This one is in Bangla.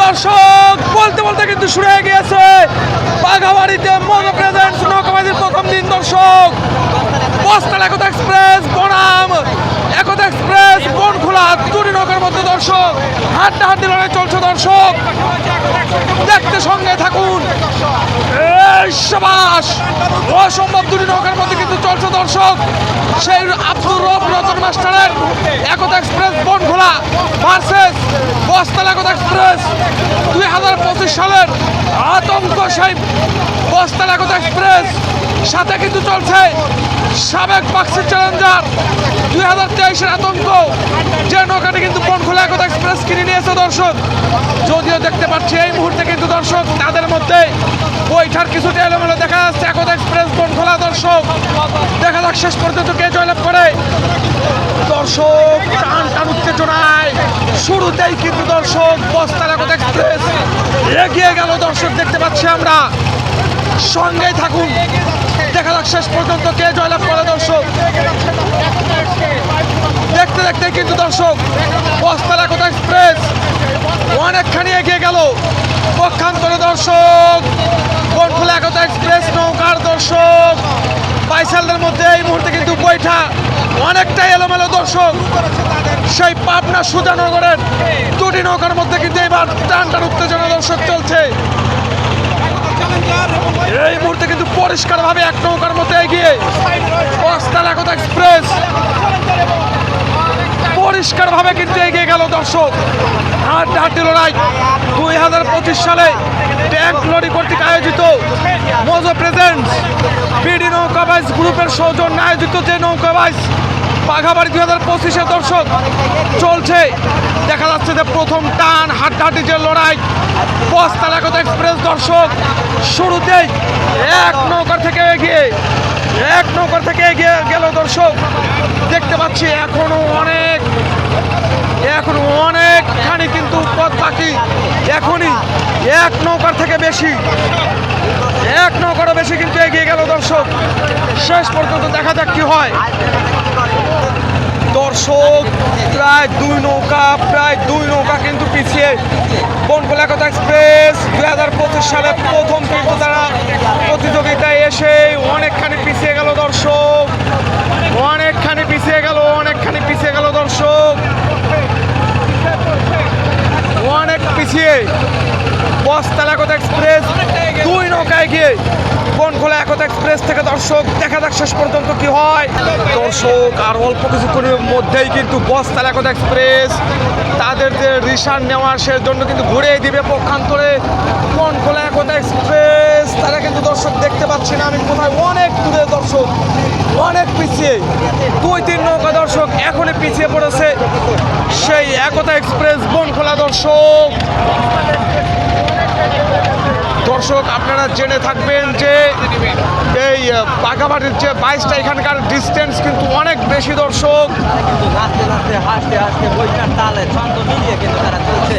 দর্শক বলতে বলতে কিন্তু শুরু হয়ে গিয়েছে বাঘাবাড়িতে মজা প্রেজেন্টস নৌকাবাজির প্রথম দিন। দর্শক বস্তাল একতা এক্সপ্রেস বনাম একতা এক্সপ্রেস বনখোলা দুটি নৌকার মধ্যে দর্শক হাড্ডাহাড্ডি লড়াই চলছে। দর্শক দেখতে সঙ্গে থাকুন। সাবাস অসম্ভব দুটি নৌকার মধ্যে কিন্তু চলছে দর্শক। সেই আব্দুর রব রতন মাস্টারের একতা এক্সপ্রেস বনখোলা ভার্সেস বস্তাল একতা এক্সপ্রেস 2025 সালের আতঙ্ক। সেই বস্তাল একতা এক্সপ্রেস সাথে কিন্তু চলছে সাবেক বাক্সি চ্যালেঞ্জার 2023-এর আতঙ্ক, যে নৌকাটি কিন্তু বনখোলা একতা এক্সপ্রেস কিনে নিয়েছে দর্শক। যদিও দেখতে পাচ্ছি এই মুহূর্তে কিন্তু দর্শক তাদের মধ্যে বৈঠার কিছুটা এলোমেলো দেখা যাচ্ছে। একতা এক্সপ্রেস বনখোলা দর্শক দেখা যাক শেষ পর্যন্ত কে জয়লাভ করে। দর্শক টান টান উত্তেজনায় শুরুতেই কিন্তু দর্শক বস্তাল একতা এক্সপ্রেস এগিয়ে গেল। দর্শক দেখতে পাচ্ছি আমরা, সঙ্গেই থাকুন, দেখা যাক শেষ পর্যন্ত কে জয়লাভ করে। দর্শক দেখতে দেখতে কিন্তু দর্শক বস্তাল একতা এক্সপ্রেস অনেকখানি এগিয়ে গেল। পক্ষান্তরে দর্শক বনখোলা একতা এক্সপ্রেস নৌকার দর্শক বাইসালদের মধ্যে এই মুহূর্তে কিন্তু বৈঠা অনেকটাই এলোমেলো। দর্শক সেই পাবনা সুজানগরের দুটি নৌকার মধ্যে কিন্তু এবার টান টান উত্তেজনা দর্শক চলছে। এই মুহূর্তে কিন্তু পরিষ্কারভাবে এক নৌকার মধ্যে এগিয়ে বস্তাল একতা এক্সপ্রেস পরিষ্কারভাবে কিন্তু এগিয়ে গেল। দর্শক হাড্ডাহাড্ডি লড়াই 2025 সালে ট্যাঙ্ক লরি কর্তৃক আয়োজিত মজা প্রেজেন্টস বিডি নৌকাবাইজ গ্রুপের সৌজন্যে আয়োজিত যে নৌকাবাইজ বাঘাবাড়ি 2025-এ দর্শক চলছে। দেখা যাচ্ছে যে প্রথম টান হাড্ডাহাড্ডি যে লড়াই বস্তাল একতা এক্সপ্রেস দর্শক শুরুতেই এক নৌকার থেকে এগিয়ে গেল। দর্শক দেখতে পাচ্ছি এখনো অনেকখানি কিন্তু পথ বাকি। এখনই এক নৌকারও বেশি কিন্তু এগিয়ে গেল। দর্শক শেষ পর্যন্ত দেখা যাক কি হয়। দর্শক প্রায় দুই নৌকা কিন্তু পিছিয়ে বনখোলা একতা এক্সপ্রেস 2025 সালে প্রথম কিন্তু তারা প্রতিযোগিতায় এসে অনেকখানি পিছিয়ে গেল। দর্শক অনেকখানি পিছিয়ে গেল দর্শক অনেক পিছিয়ে বস্তাল একতা এক্সপ্রেস দুই নৌকায় গিয়ে বনখোলা একতা এক্সপ্রেস থেকে দর্শক দেখা যাক শেষ পর্যন্ত কি হয়। দর্শক আর অল্প কিছুক্ষণের মধ্যেই কিন্তু বস্তাল একতা এক্সপ্রেস তাদের যে রিসান নেওয়ার সেজন্য কিন্তু ঘুরিয়ে দিবে। পক্ষান্তরে বনখোলা একতা এক্সপ্রেস তারা কিন্তু দর্শক দেখতে পাচ্ছি না আমি কোথায়, অনেক দূরে দর্শক, অনেক পিছিয়ে 2-3 নৌকা দর্শক এখনই পিছিয়ে পড়েছে সেই একতা এক্সপ্রেস বনখোলা। দর্শক আপনারা জেনে থাকবেন যে এই বাঘাবাড়ির যে 22টা এখানকার ডিস্টেন্স কিন্তু অনেক বেশি। দর্শক হাসতে হাসতে বইটার তালে ছন্দ মিলিয়ে কিন্তু তারা চলছে।